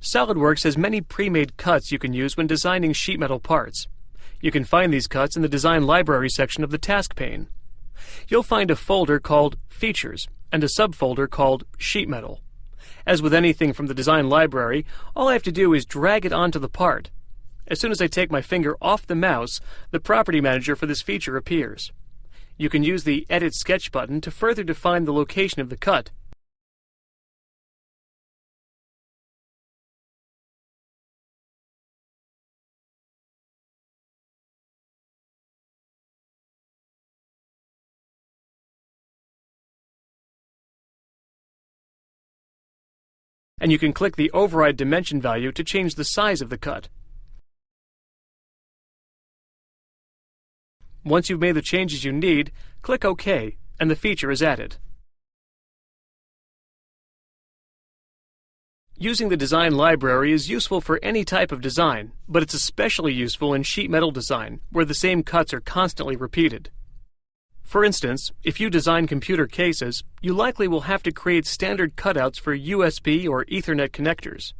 SOLIDWORKS has many pre-made cuts you can use when designing sheet metal parts. You can find these cuts in the Design Library section of the task pane. You'll find a folder called Features and a subfolder called Sheet Metal. As with anything from the Design Library, all I have to do is drag it onto the part. As soon as I take my finger off the mouse, the property manager for this feature appears. You can use the Edit Sketch button to further define the location of the cut. And you can click the Override Dimension value to change the size of the cut. Once you've made the changes you need, click OK, and the feature is added. Using the Design Library is useful for any type of design, but it's especially useful in sheet metal design, where the same cuts are constantly repeated. For instance, if you design computer cases, you likely will have to create standard cutouts for USB or Ethernet connectors.